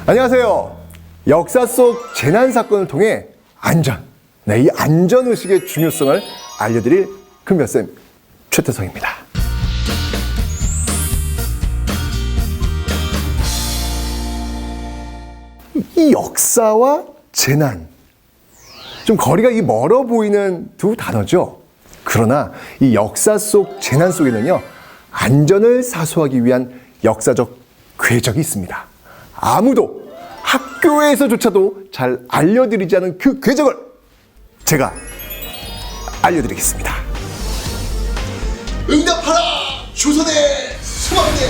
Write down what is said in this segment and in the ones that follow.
안녕하세요. 역사 속 재난 사건을 통해 안전, 이 안전 의식의 중요성을 알려드릴 큰별쌤 최태성입니다. 이 역사와 재난, 좀 거리가 멀어 보이는 두 단어죠. 그러나 이 역사 속 재난 속에는요, 안전을 사수하기 위한 역사적 궤적이 있습니다. 아무도 학교에서조차도 잘 알려드리지 않은 그 궤적을 제가 알려드리겠습니다. 응답하라! 조선의 소망대!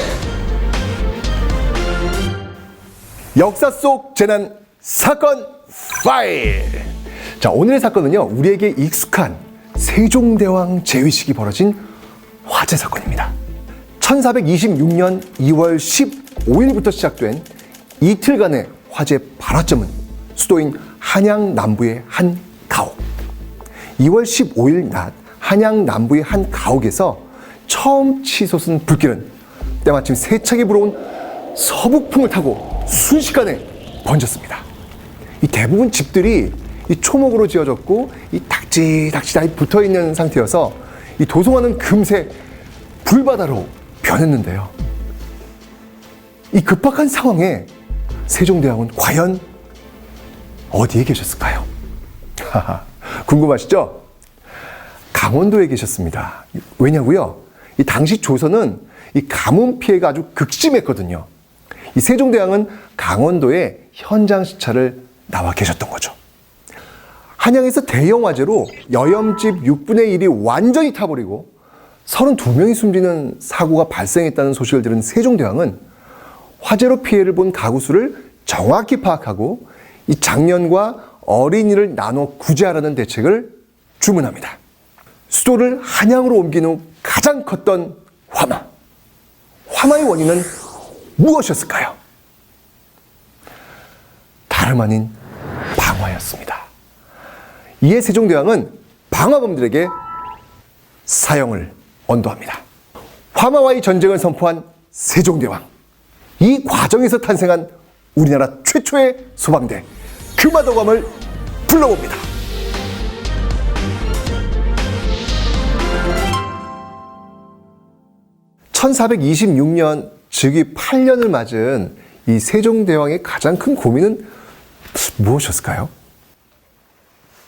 역사 속 재난 사건 파일! 자, 오늘의 사건은요, 우리에게 익숙한 세종대왕 재위식이 벌어진 화재 사건입니다. 1426년 2월 15일부터 시작된 이틀간의 화재 발화점은 수도인 한양 남부의 한 가옥. 2월 15일 낮 한양 남부의 한 가옥에서 처음 치솟은 불길은 때마침 세차게 불어온 서북풍을 타고 순식간에 번졌습니다. 이 대부분 집들이 이 초목으로 지어졌고 이 닥치닥치 붙어 있는 상태여서 이 도송화는 금세 불바다로 변했는데요. 이 급박한 상황에 세종대왕은 과연 어디에 계셨을까요? 궁금하시죠? 강원도에 계셨습니다. 왜냐고요? 이 당시 조선은 이 가뭄 피해가 아주 극심했거든요. 이 세종대왕은 강원도에 현장 시찰을 나와 계셨던 거죠. 한양에서 대형 화재로 여염집 6분의 1이 완전히 타버리고 32명이 숨지는 사고가 발생했다는 소식을 들은 세종대왕은 화재로 피해를 본 가구 수를 정확히 파악하고 이 장년과 어린이를 나눠 구제하라는 대책을 주문합니다. 수도를 한양으로 옮긴 후 가장 컸던 화마. 화마의 원인은 무엇이었을까요? 다름 아닌 방화였습니다. 이에 세종대왕은 방화범들에게 사형을 언도합니다. 화마와의 전쟁을 선포한 세종대왕. 이 과정에서 탄생한 우리나라 최초의 소방대 금화도감을 불러봅니다. (1426년) 즉위 8년을 맞은 이 세종대왕의 가장 큰 고민은 무엇이었을까요?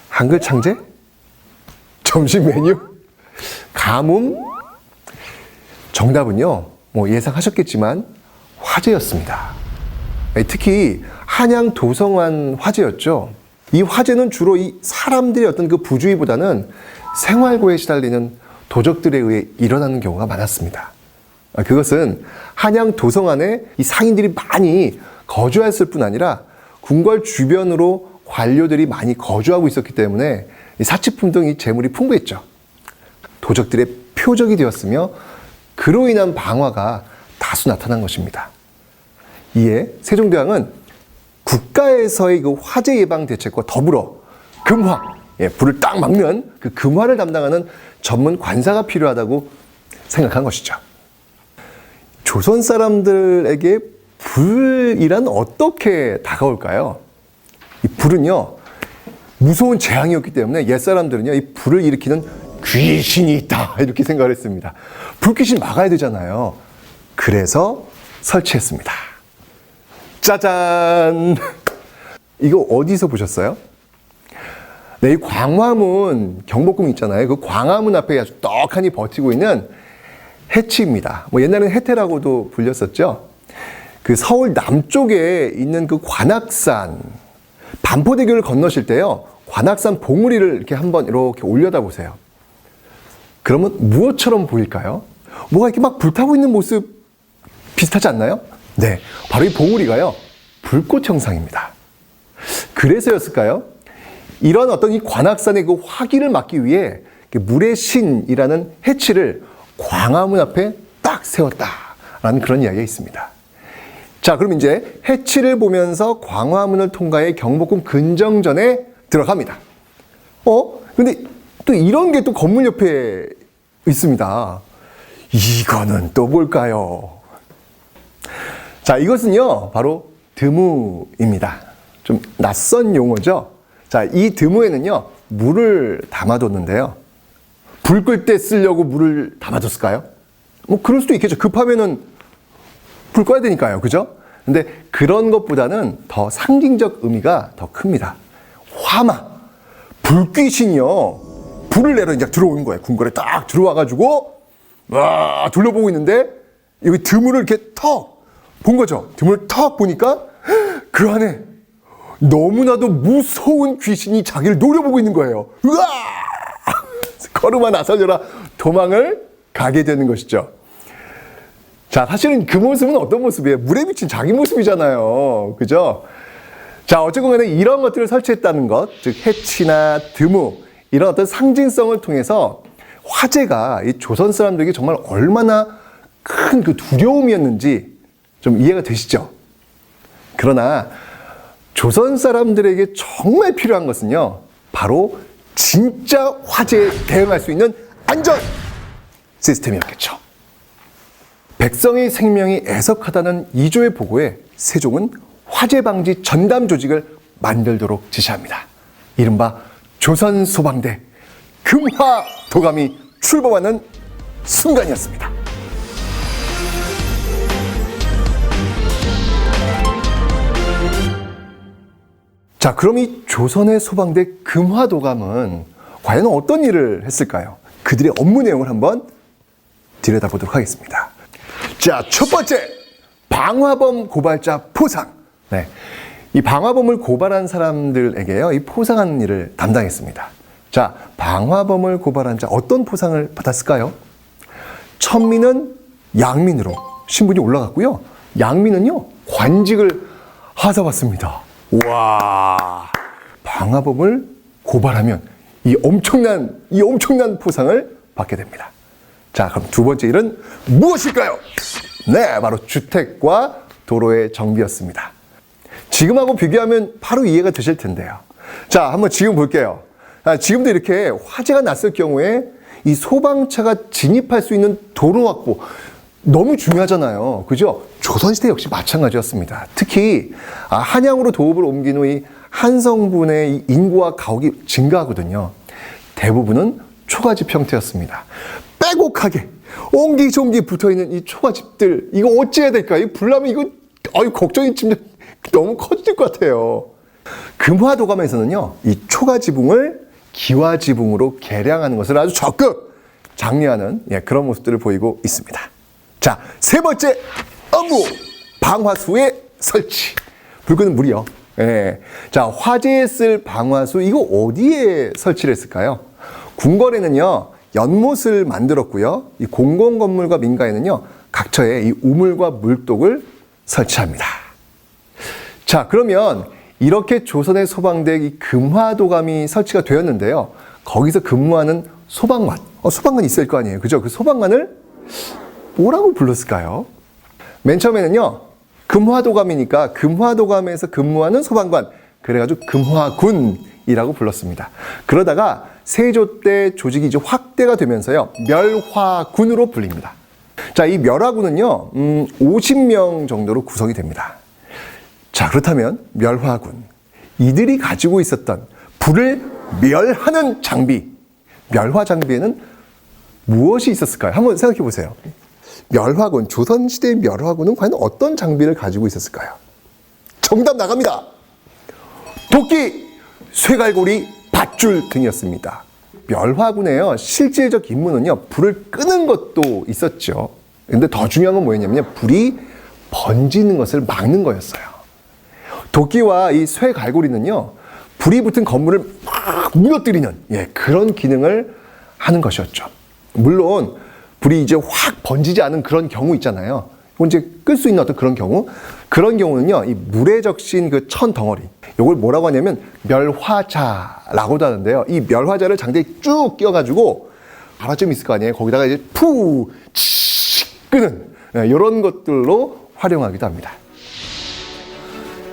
한글 창제? 점심 메뉴? 가뭄? 정답은요, 예상하셨겠지만 화재였습니다. 특히 한양 도성환 화재였죠. 이 화재는 주로 이 사람들의 어떤 그 부주의보다는 생활고에 시달리는 도적들에 의해 일어나는 경우가 많았습니다. 그것은 한양 도성안에 이 상인들이 많이 거주했을 뿐 아니라 궁궐 주변으로 관료들이 많이 거주하고 있었기 때문에 이 사치품 등 이 재물이 풍부했죠. 도적들의 표적이 되었으며 그로 인한 방화가 다수 나타난 것입니다. 이에 세종대왕은 국가에서의 그 화재 예방 대책과 더불어 금화, 불을 딱 막는 그 금화를 담당하는 전문 관사가 필요하다고 생각한 것이죠. 조선 사람들에게 불이란 어떻게 다가올까요? 이 불은요, 무서운 재앙이었기 때문에 옛사람들은요, 이 불을 일으키는 귀신이 있다, 이렇게 생각을 했습니다. 불귀신 막아야 되잖아요. 그래서 설치했습니다. 짜잔! 이거 어디서 보셨어요? 네, 이 광화문 경복궁 있잖아요. 그 광화문 앞에 아주 떡하니 버티고 있는 해치입니다. 옛날에는 해태라고도 불렸었죠. 그 서울 남쪽에 있는 그 관악산, 반포대교를 건너실 때요, 관악산 봉우리를 이렇게 한번 이렇게 올려다 보세요. 그러면 무엇처럼 보일까요? 뭐가 이렇게 막 불타고 있는 모습 비슷하지 않나요? 네, 바로 이 봉우리가요, 불꽃 형상입니다. 그래서였을까요? 이런 어떤 이 관악산의 그 화기를 막기 위해 물의 신이라는 해치를 광화문 앞에 딱 세웠다라는 그런 이야기가 있습니다. 자, 그럼 이제 해치를 보면서 광화문을 통과해 경복궁 근정전에 들어갑니다. 근데 또 이런 게 또 건물 옆에 있습니다. 이거는 또 뭘까요? 자, 이것은요, 바로 드무입니다. 좀 낯선 용어죠? 자, 이 드무에는요, 물을 담아뒀는데요. 불 끌 때 쓰려고 물을 담아뒀을까요? 뭐, 그럴 수도 있겠죠. 급하면은 불 꺼야 되니까요. 그죠? 근데 그런 것보다는 더 상징적 의미가 더 큽니다. 화마, 불귀신이요. 불을 내려 이제 들어오는 거예요. 궁궐에 딱 들어와가지고, 와, 둘러보고 있는데, 여기 드물을 이렇게 턱 본 거죠. 드물을 턱 보니까 그 안에 너무나도 무서운 귀신이 자기를 노려보고 있는 거예요. 으아! 걸음아 나서려라. 도망을 가게 되는 것이죠. 자, 사실은 그 모습은 어떤 모습이에요? 물에 비친 자기 모습이잖아요. 그죠? 자, 어쨌건 간에 이런 것들을 설치했다는 것, 즉 해치나 드무, 이런 어떤 상징성을 통해서 화재가 이 조선 사람들에게 정말 얼마나 큰 그 두려움이었는지 좀 이해가 되시죠? 그러나 조선 사람들에게 정말 필요한 것은요, 바로 진짜 화재에 대응할 수 있는 안전 시스템이었겠죠. 백성의 생명이 애석하다는 이조의 보고에 세종은 화재 방지 전담 조직을 만들도록 지시합니다. 이른바 조선 소방대 금화도감이 출범하는 순간이었습니다. 자, 그럼 이 조선의 소방대 금화도감은 과연 어떤 일을 했을까요? 그들의 업무 내용을 한번 들여다보도록 하겠습니다. 자, 첫 번째, 방화범 고발자 포상. 네, 이 방화범을 고발한 사람들에게요, 이 포상하는 일을 담당했습니다. 자, 방화범을 고발한 자 어떤 포상을 받았을까요? 천민은 양민으로 신분이 올라갔고요. 양민은요, 관직을 하사받습니다. 와, 방화범을 고발하면 이 엄청난 포상을 받게 됩니다. 자, 그럼 두 번째 일은 무엇일까요? 네, 바로 주택과 도로의 정비였습니다. 지금하고 비교하면 바로 이해가 되실 텐데요. 자, 한번 지금 볼게요. 지금도 이렇게 화재가 났을 경우에 이 소방차가 진입할 수 있는 도로 확보, 너무 중요하잖아요. 그죠? 조선시대 역시 마찬가지였습니다. 특히 한양으로 도읍을 옮긴 후 이 한성분의 이 인구와 가옥이 증가하거든요. 대부분은 초가집 형태였습니다. 빼곡하게 옹기종기 붙어있는 이 초가집들, 이거 어찌해야 될까요? 이 불나면 이거 걱정이 지금 너무 커질 것 같아요. 금화도감에서는요, 이 초가지붕을 기와지붕으로 개량하는 것을 아주 적극 장려하는 그런 모습들을 보이고 있습니다. 자, 세 번째 업무, 방화수의 설치. 불 끄는 물이요. 예. 자, 화재에 쓸 방화수, 이거 어디에 설치를 했을까요? 궁궐에는요, 연못을 만들었고요. 이 공공건물과 민가에는요, 각처에 이 우물과 물독을 설치합니다. 자, 그러면 이렇게 조선의 소방대 이 금화도감이 설치가 되었는데요. 거기서 근무하는 소방관, 소방관이 있을 거 아니에요. 그죠? 그 소방관을 뭐라고 불렀을까요? 맨 처음에는요, 금화도감이니까 금화도감에서 근무하는 소방관, 그래가지고 금화군이라고 불렀습니다. 그러다가 세조 때 조직이 이제 확대가 되면서요, 멸화군으로 불립니다. 자, 이 멸화군은요, 50명 정도로 구성이 됩니다. 자, 그렇다면 멸화군, 이들이 가지고 있었던 불을 멸하는 장비, 멸화 장비에는 무엇이 있었을까요? 한번 생각해 보세요. 멸화군, 조선시대의 멸화군은 과연 어떤 장비를 가지고 있었을까요? 정답 나갑니다. 도끼, 쇠갈고리, 밧줄 등이었습니다. 멸화군의 실질적 임무는요, 불을 끄는 것도 있었죠. 근데 더 중요한 건 뭐였냐면요, 불이 번지는 것을 막는 거였어요. 도끼와 이 쇠갈고리는요, 불이 붙은 건물을 막 무너뜨리는 그런 기능을 하는 것이었죠. 물론 불이 이제 확 번지지 않은 그런 경우 있잖아요. 이제 끌 수 있는 어떤 그런 경우는요, 이 물에 적신 그 천 덩어리, 이걸 뭐라고 하냐면 멸화자라고도 하는데요. 이 멸화자를 장대에 쭉 끼워가지고 바라점이 있을 거 아니에요. 거기다가 이제 끄는 이런 것들로 활용하기도 합니다.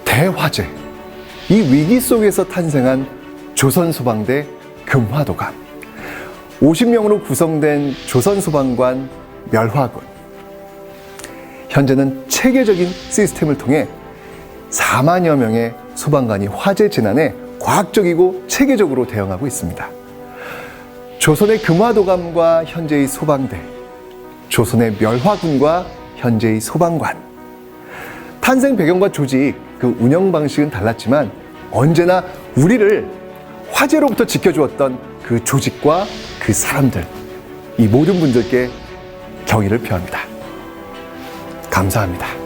대화재, 이 위기 속에서 탄생한 조선소방대 금화도감. 50명으로 구성된 조선소방관 멸화군. 현재는 체계적인 시스템을 통해 4만여 명의 소방관이 화재 재난에 과학적이고 체계적으로 대응하고 있습니다. 조선의 금화도감과 현재의 소방대, 조선의 멸화군과 현재의 소방관. 탄생 배경과 조직, 그 운영 방식은 달랐지만 언제나 우리를 화재로부터 지켜주었던 그 조직과 그 사람들, 이 모든 분들께 경의를 표합니다. 감사합니다.